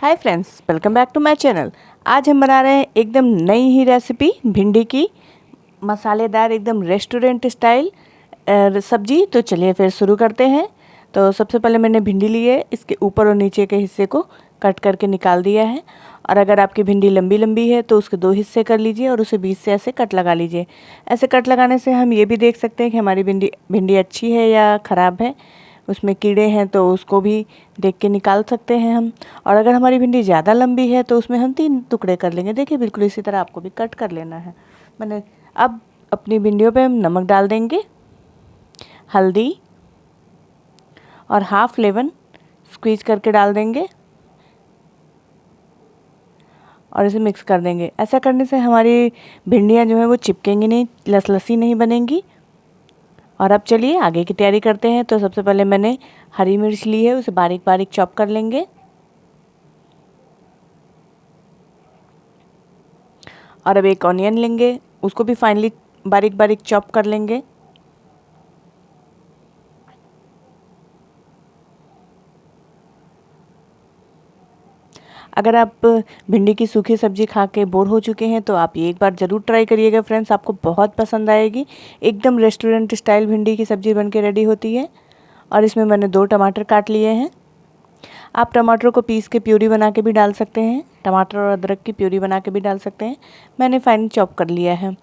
Hi friends, welcome back to my channel. आज हम बना रहे हैं एकदम नई ही रेसिपी, भिंडी की मसालेदार एकदम रेस्टोरेंट स्टाइल सब्जी। तो चलिए फिर शुरू करते हैं। तो सबसे पहले मैंने भिंडी ली है, इसके ऊपर और नीचे के हिस्से को कट करके निकाल दिया है। और अगर आपकी भिंडी लंबी लंबी है तो उसके 2 हिस्से कर लीजिए और उसे बीच से ऐसे कट लगा लीजिए। ऐसे कट लगाने से हम ये भी देख सकते हैं कि हमारी भिंडी अच्छी है या ख़राब है, उसमें कीड़े हैं तो उसको भी देख के निकाल सकते हैं हम। और अगर हमारी भिंडी ज़्यादा लंबी है तो उसमें हम 3 टुकड़े कर लेंगे। देखिए बिल्कुल इसी तरह आपको भी कट कर लेना है। मैंने अब अपनी भिंडियों पे हम नमक डाल देंगे, हल्दी और हाफ लेमन स्क्वीज करके डाल देंगे और इसे मिक्स कर देंगे। ऐसा करने से हमारी भिंडियाँ जो है वो चिपकेंगी नहीं, लसलसी नहीं बनेंगी। और अब चलिए आगे की तैयारी करते हैं। तो सबसे पहले मैंने हरी मिर्च ली है, उसे बारीक बारीक चॉप कर लेंगे। और अब एक ऑनियन लेंगे, उसको भी फाइनली बारीक बारीक चॉप कर लेंगे। अगर आप भिंडी की सूखी सब्जी खा के बोर हो चुके हैं तो आप ये एक बार ज़रूर ट्राई करिएगा फ्रेंड्स, आपको बहुत पसंद आएगी। एकदम रेस्टोरेंट स्टाइल भिंडी की सब्ज़ी बन के रेडी होती है। और इसमें मैंने 2 टमाटर काट लिए हैं। आप टमाटर को पीस के प्यूरी बना के भी डाल सकते हैं, टमाटर और अदरक की प्यूरी बना के भी डाल सकते हैं। मैंने फाइन चॉप कर लिया है।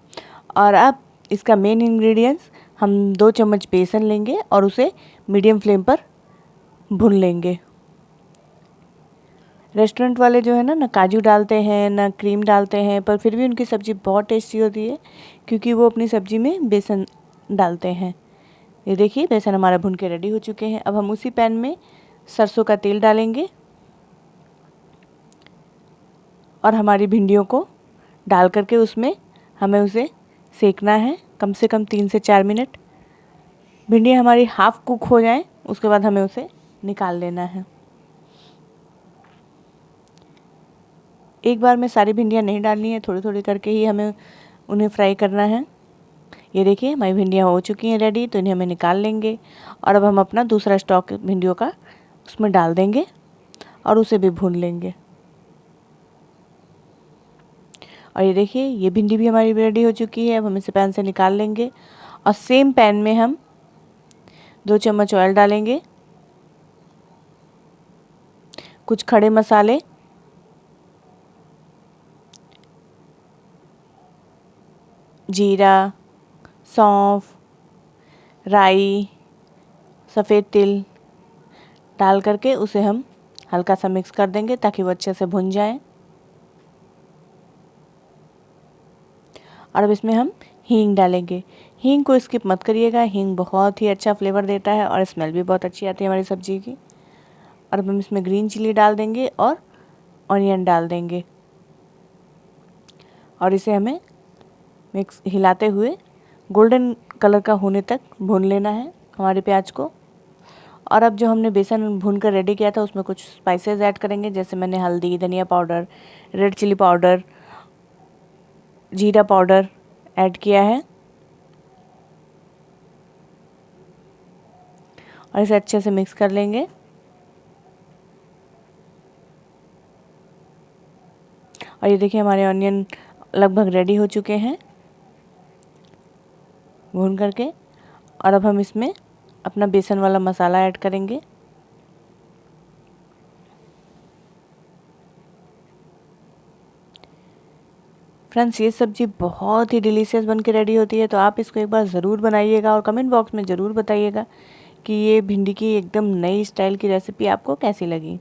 और अब इसका मेन इंग्रेडिएंट्स, हम 2 चम्मच बेसन लेंगे और उसे मीडियम फ्लेम पर भून लेंगे। रेस्टोरेंट वाले जो है ना काजू डालते हैं ना क्रीम डालते हैं, पर फिर भी उनकी सब्ज़ी बहुत टेस्टी होती है क्योंकि वो अपनी सब्ज़ी में बेसन डालते हैं। ये देखिए बेसन हमारा भून के रेडी हो चुके हैं। अब हम उसी पैन में सरसों का तेल डालेंगे और हमारी भिंडियों को डाल करके उसमें हमें उसे सेकना है कम से कम 3 से 4 मिनट। भिंडियाँ हमारी हाफ़ कुक हो जाएं उसके बाद हमें उसे निकाल लेना है। एक बार में सारी भिंडियाँ नहीं डालनी है, थोड़ी थोड़ी करके ही हमें उन्हें फ्राई करना है। ये देखिए हमारी भिंडियाँ हो चुकी हैं रेडी, तो इन्हें हमें निकाल लेंगे। और अब हम अपना दूसरा स्टॉक भिंडियों का उसमें डाल देंगे और उसे भी भून लेंगे। और ये देखिए ये भिंडी भी हमारी रेडी हो चुकी है। अब हम इसे पैन से निकाल लेंगे और सेम पैन में हम 2 चम्मच ऑयल डालेंगे, कुछ खड़े मसाले, जीरा, सौंफ, राई, सफ़ेद तिल डाल करके उसे हम हल्का सा मिक्स कर देंगे ताकि वो अच्छे से भुन जाए। और अब इसमें हम हींग डालेंगे। हींग को स्किप मत करिएगा, हींग बहुत ही अच्छा फ्लेवर देता है और स्मेल भी बहुत अच्छी आती है हमारी सब्ज़ी की। और अब हम इसमें ग्रीन चिली डाल देंगे और ऑनियन डाल देंगे और इसे हमें मिक्स हिलाते हुए गोल्डन कलर का होने तक भून लेना है हमारे प्याज को। और अब जो हमने बेसन भून कर रेडी किया था उसमें कुछ स्पाइसेस ऐड करेंगे, जैसे मैंने हल्दी, धनिया पाउडर, रेड चिली पाउडर, जीरा पाउडर ऐड किया है। और इसे अच्छे से मिक्स कर लेंगे। और ये देखिए हमारे ऑनियन लगभग रेडी हो चुके हैं भून करके। और अब हम इसमें अपना बेसन वाला मसाला ऐड करेंगे। फ्रेंड्स ये सब्ज़ी बहुत ही डिलीशियस बन के रेडी होती है, तो आप इसको एक बार ज़रूर बनाइएगा और कमेंट बॉक्स में ज़रूर बताइएगा कि ये भिंडी की एकदम नई स्टाइल की रेसिपी आपको कैसी लगी।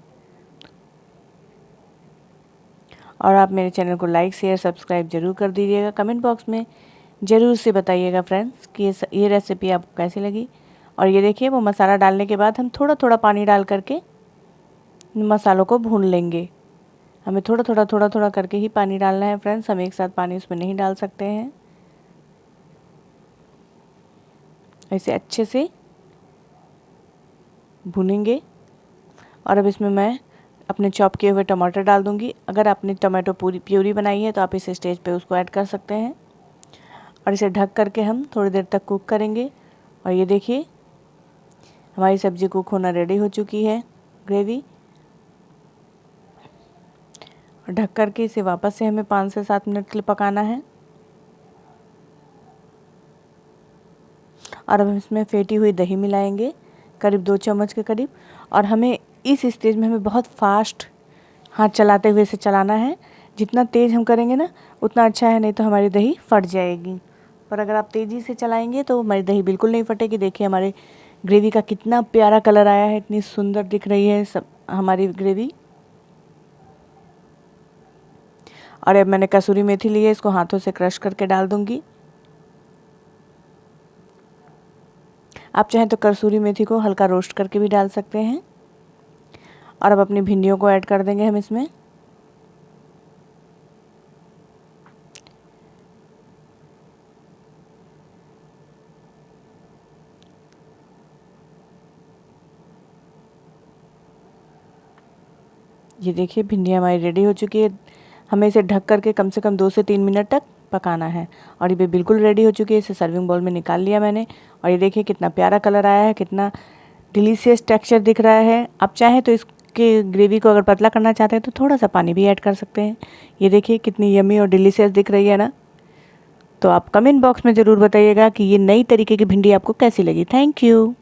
और आप मेरे चैनल को लाइक, शेयर, सब्सक्राइब ज़रूर कर दीजिएगा। कमेंट बॉक्स में ज़रूर से बताइएगा फ्रेंड्स कि ये रेसिपी आपको कैसी लगी। और ये देखिए वो मसाला डालने के बाद हम थोड़ा थोड़ा पानी डाल करके मसालों को भून लेंगे। हमें थोड़ा थोड़ा थोड़ा थोड़ा करके ही पानी डालना है फ्रेंड्स, हम एक साथ पानी उसमें नहीं डाल सकते हैं। ऐसे अच्छे से भूनेंगे। और अब इसमें मैं अपने चॉप किए हुए टमाटर डाल दूंगी। अगर आपने टमाटो प्यूरी बनाई है तो आप इस स्टेज पे उसको ऐड कर सकते हैं। और इसे ढक करके हम थोड़ी देर तक कुक करेंगे। और ये देखिए हमारी सब्ज़ी कुक होना रेडी हो चुकी है, ग्रेवी। ढक करके इसे वापस से हमें 5 से 7 मिनट के लिए पकाना है। और अब हम इसमें फेंटी हुई दही मिलाएंगे, करीब 2 चम्मच के करीब। और हमें इस स्टेज में हमें बहुत फास्ट हाथ चलाते हुए इसे चलाना है। जितना तेज़ हम करेंगे ना उतना अच्छा है, नहीं तो हमारी दही फट जाएगी। पर अगर आप तेज़ी से चलाएंगे तो हमारी दही बिल्कुल नहीं फटेगी। देखिए हमारे ग्रेवी का कितना प्यारा कलर आया है, इतनी सुंदर दिख रही है सब हमारी ग्रेवी। और अब मैंने कसूरी मेथी ली है, इसको हाथों से क्रश करके डाल दूंगी। आप चाहें तो कसूरी मेथी को हल्का रोस्ट करके भी डाल सकते हैं। और अब अपनी भिंडियों को ऐड कर देंगे हम इसमें। ये देखिए भिंडियाँ हमारी रेडी हो चुकी है। हमें इसे ढक करके कम से कम 2 से 3 मिनट तक पकाना है। और ये बिल्कुल रेडी हो चुकी है। इसे सर्विंग बाउल में निकाल लिया मैंने। और ये देखिए कितना प्यारा कलर आया है, कितना डिलीशियस टेक्सचर दिख रहा है। आप चाहें तो इसके ग्रेवी को अगर पतला करना चाहते हैं तो थोड़ा सा पानी भी ऐड कर सकते हैं। ये देखिए कितनी यमी और डिलीशियस दिख रही है ना। तो आप कमेंट बॉक्स में ज़रूर बताइएगा कि ये नई तरीके की भिंडी आपको कैसी लगी। Thank you.